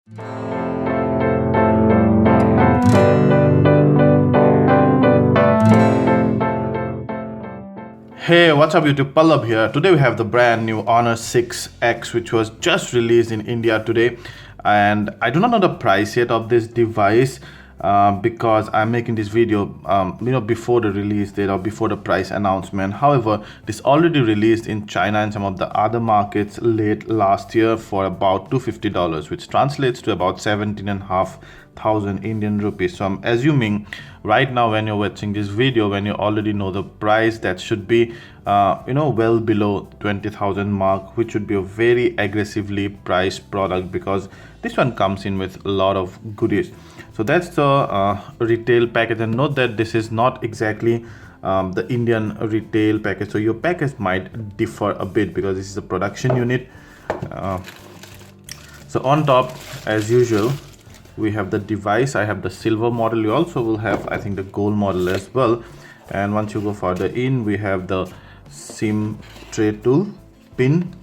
Hey, what's up YouTube? Pallab here. Today we have the brand new Honor 6X, which was just released in India today, and I do not know the price yet of this device because I'm making this video before the release date or before the price announcement. However, this already released in China and some of the other markets late last year for about $250, which translates to about 17,500 Indian rupees. So I'm assuming right now when you're watching this video, when you already know the price, that should be well below 20,000 mark, which would be a very aggressively priced product because this one comes in with a lot of goodies. So that's the retail package, and note that this is not exactly the Indian retail package, so your package might differ a bit because this is a production unit. So on top, as usual, we have the device. I have the silver model. You also will have, I think, the gold model as well. And once you go further in, we have the SIM tray tool pin,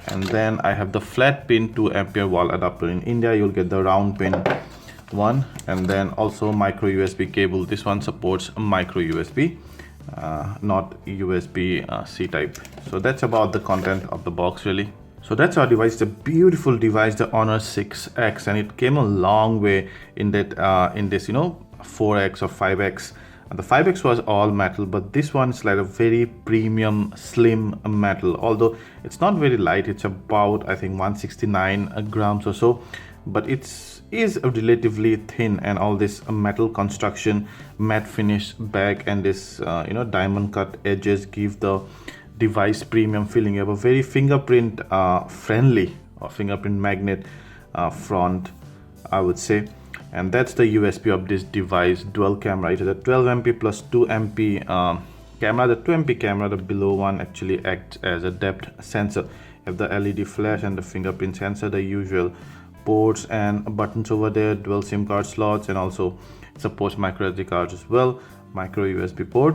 and then I have the flat pin 2 ampere wall adapter. In India you'll get the round pin one, and then also micro USB cable. This one supports micro USB, not USB C type. So that's about the content of the box really. So that's our device. It's a beautiful device, the Honor 6X, and it came a long way in that in this 4X or 5X. And the 5X was all metal, but this one is like a very premium slim metal, although it's not very light. It's about, I think, 169 grams or so, but is relatively thin, and all this metal construction, matte finish back, and this diamond cut edges give the device premium feeling. You have a very fingerprint friendly or fingerprint magnet front, I would say. And that's the USP of this device: dual camera. It is a 12 MP plus 2 MP camera. The 2 MP camera, the below one, actually acts as a depth sensor. You have the LED flash and the fingerprint sensor, the usual ports and buttons over there, dual SIM card slots, and also supports micro SD cards as well, micro USB port.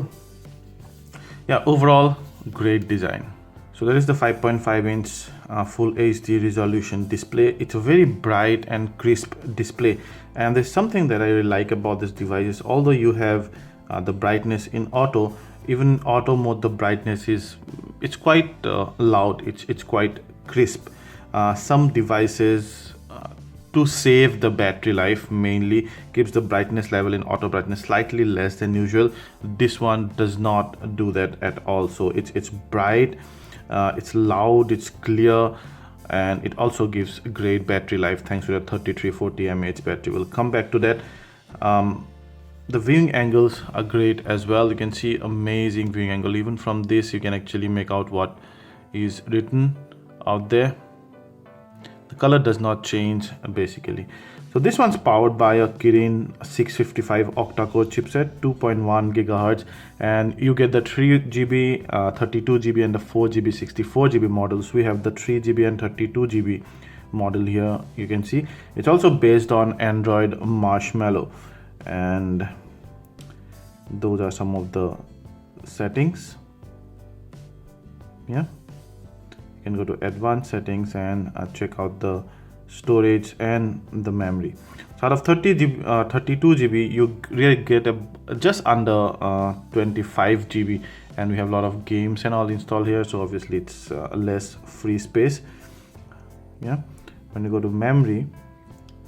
Yeah, overall great design. So there is the 5.5-inch full HD resolution display. It's a very bright and crisp display, and there's something that I really like about this device is, although you have the brightness in auto, even auto mode, the brightness it's quite loud. It's quite crisp. Some devices, to save the battery life, mainly keeps the brightness level in auto brightness slightly less than usual. This one does not do that at all. So it's bright, it's loud, it's clear, and it also gives great battery life thanks to the 3340 mAh battery. We'll come back to that. The viewing angles are great as well. You can see amazing viewing angle. Even from this you can actually make out what is written out there. The color does not change basically. So this one's powered by a Kirin 655 octa-core chipset, 2.1 gigahertz, and you get the 3GB, 32GB, and the 4GB, 64GB models. We have the 3GB and 32GB model here. You can see it's also based on Android Marshmallow, and those are some of the settings. Yeah, you can go to advanced settings and check out the storage and the memory. So out of 32GB, you really get just under 25GB, and we have a lot of games and all installed here, so obviously it's less free space. Yeah, when you go to memory,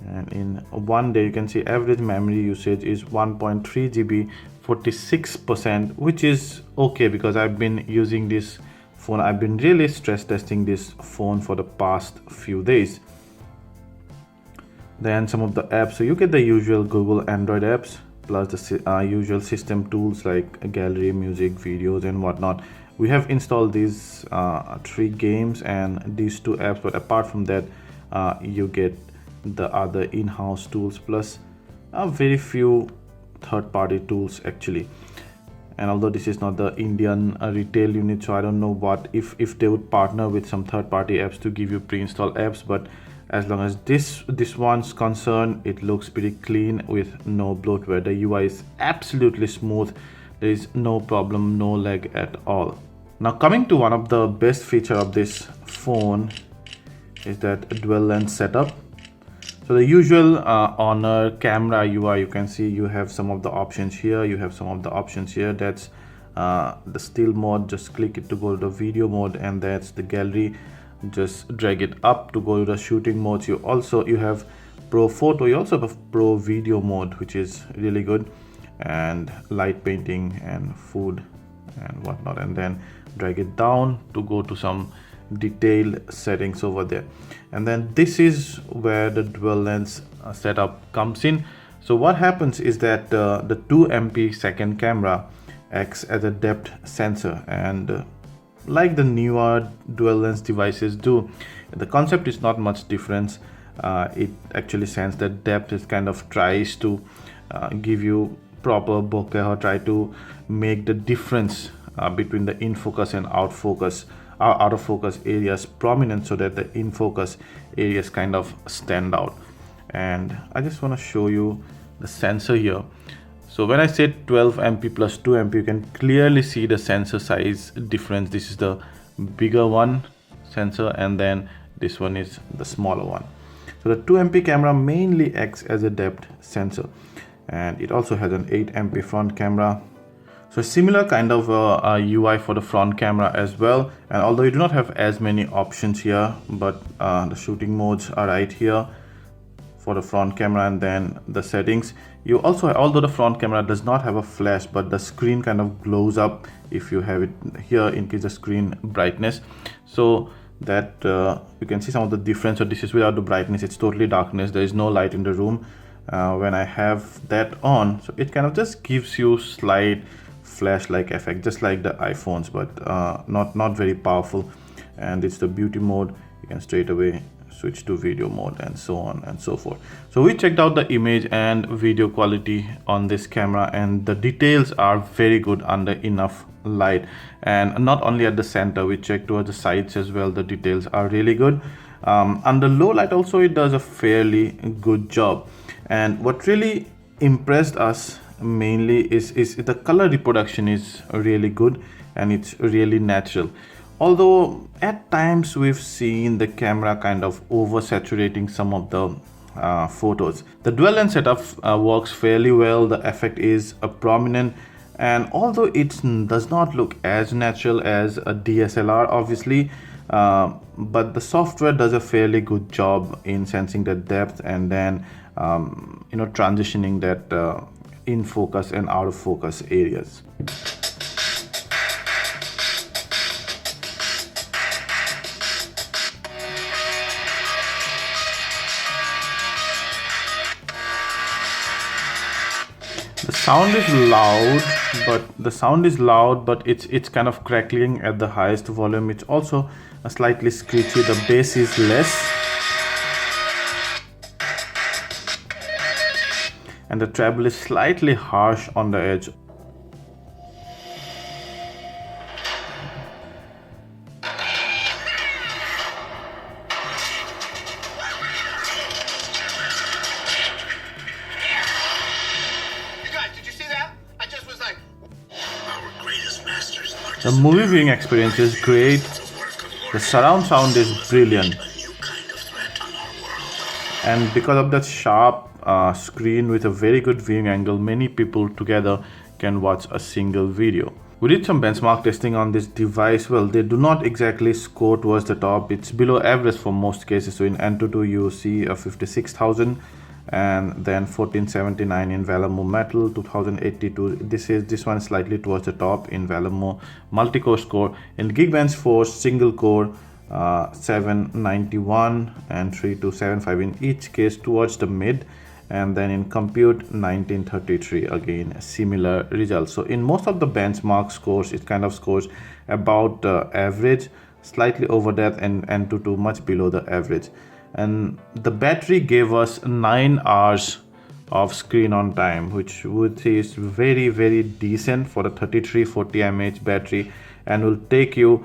and in one day you can see average memory usage is 1.3GB, 46%, which is okay because I've been using this phone. I've been really stress testing this phone for the past few days. Then some of the apps, so you get the usual Google Android apps plus the usual system tools like gallery, music, videos, and whatnot. We have installed these 3 games and these 2 apps, but apart from that you get the other in-house tools plus very few third-party tools actually. And although this is not the Indian retail unit, so I don't know what if they would partner with some third-party apps to give you pre-installed apps, but as long as this one's concerned, it looks pretty clean with no bloatware. The UI is absolutely smooth. There is no problem, no lag at all. Now coming to one of the best feature of this phone is that dual lens setup. So the usual Honor camera UI, you can see you have some of the options here, you have some of the options here. That's the still mode, just click it to go to the video mode, and that's the gallery. Just drag it up to go to the shooting modes. You have pro photo, you also have a pro video mode, which is really good, and light painting and food and whatnot, and then drag it down to go to some detailed settings over there. And then this is where the dual lens setup comes in. So what happens is that the 2MP second camera acts as a depth sensor, and like the newer dual lens devices do, the concept is not much difference. It actually senses that depth. Is kind of tries to give you proper bokeh, or try to make the difference between the in focus and out of focus areas prominent, so that the in focus areas kind of stand out. And I just want to show you the sensor here. So when I say 12MP plus 2MP, you can clearly see the sensor size difference. This is the bigger one sensor, and then this one is the smaller one. So the 2MP camera mainly acts as a depth sensor, and it also has an 8MP front camera. So similar kind of UI for the front camera as well. And although you do not have as many options here, but the shooting modes are right here for the front camera, and then the settings. You also, although the front camera does not have a flash, but the screen kind of glows up if you have it here, increase the screen brightness, so that you can see some of the difference. So this is without the brightness, it's totally darkness, there is no light in the room. When I have that on, so it kind of just gives you slight flash-like effect, just like the iPhones, but not very powerful. And it's the beauty mode. You can straight away switch to video mode, and so on and so forth. So we checked out the image and video quality on this camera, and the details are very good under enough light. And not only at the center, we checked towards the sides as well, the details are really good. Under low light also, it does a fairly good job. And what really impressed us mainly is the color reproduction is really good, and it's really natural. Although at times we've seen the camera kind of oversaturating some of the photos. The dual lens setup works fairly well. The effect is prominent, and although it does not look as natural as a DSLR, obviously, but the software does a fairly good job in sensing the depth, and then transitioning that in focus and out of focus areas. The sound is loud, but it's kind of crackling at the highest volume. It's also a slightly screechy. The bass is less, and the treble is slightly harsh on the edge. The movie viewing experience is great. The surround sound is brilliant, and because of that sharp screen with a very good viewing angle, many people together can watch a single video. We did some benchmark testing on this device. Well, they do not exactly score towards the top. It's below average for most cases. So in Antutu you see a 56,000, and then 1479 in Valamo Metal, 2082. This one slightly towards the top in Valamo multi-core score. In Geekbench Force single core, 791 and 3275 in each case towards the mid. And then in compute 1933, again similar results. So in most of the benchmark scores, it kind of scores about average, slightly over that, and Antutu much below the average. And the battery gave us 9 hours of screen on time, which would say is very, very decent for the 3340 mAh battery, and will take you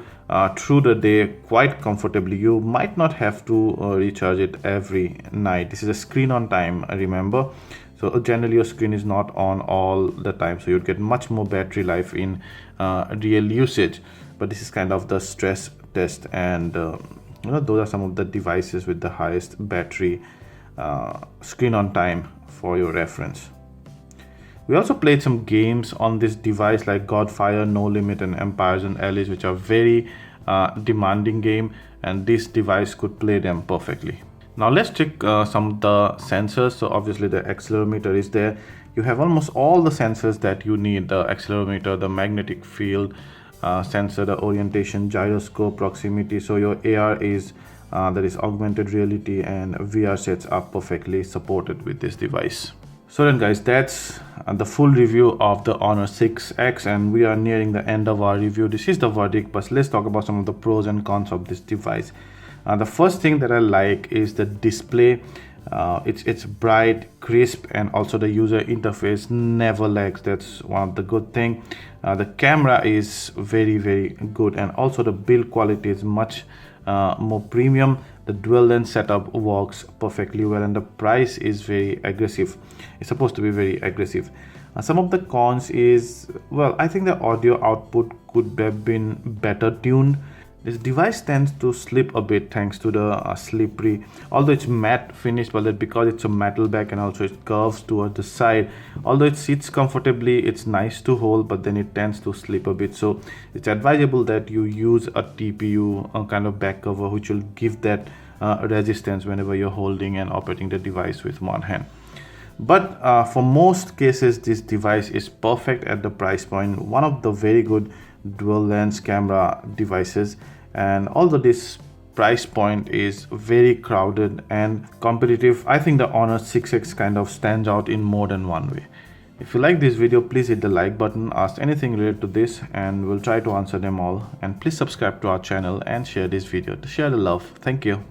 through the day quite comfortably. You might not have to recharge it every night. This is a screen on time, remember. So generally your screen is not on all the time, so you'd get much more battery life in real usage. But this is kind of the stress test, and those are some of the devices with the highest battery screen on time for your reference. We also played some games on this device like Godfire, No Limit, and Empires and Allies, which are very demanding game, and this device could play them perfectly. Now let's check some of the sensors. So obviously the accelerometer is there. You have almost all the sensors that you need: the accelerometer, the magnetic field sensor, the orientation, gyroscope, proximity. So your AR is that is augmented reality and VR sets are perfectly supported with this device. So then guys, that's the full review of the Honor 6X, and we are nearing the end of our review. This is the verdict, but let's talk about some of the pros and cons of this device. The first thing that I like is the display. It's bright, crisp, and also the user interface never lags. That's one of the good thing. The camera is very good, and also the build quality is much more premium. The dual lens setup works perfectly well, and the price is very aggressive. It's supposed to be very aggressive. Some of the cons is, well, I think the audio output could have been better tuned. This device tends to slip a bit thanks to the slippery, although it's matte finish, but because it's a metal back and also it curves towards the side, although it sits comfortably, it's nice to hold, but then it tends to slip a bit. So it's advisable that you use a TPU kind of back cover, which will give that resistance whenever you're holding and operating the device with one hand. But for most cases, this device is perfect at the price point. One of the very good dual lens camera devices, and although this price point is very crowded and competitive, I think the Honor 6X kind of stands out in more than one way. If you like this video, please hit the like button, ask anything related to this, and we'll try to answer them all. And please subscribe to our channel and share this video to share the love. Thank you.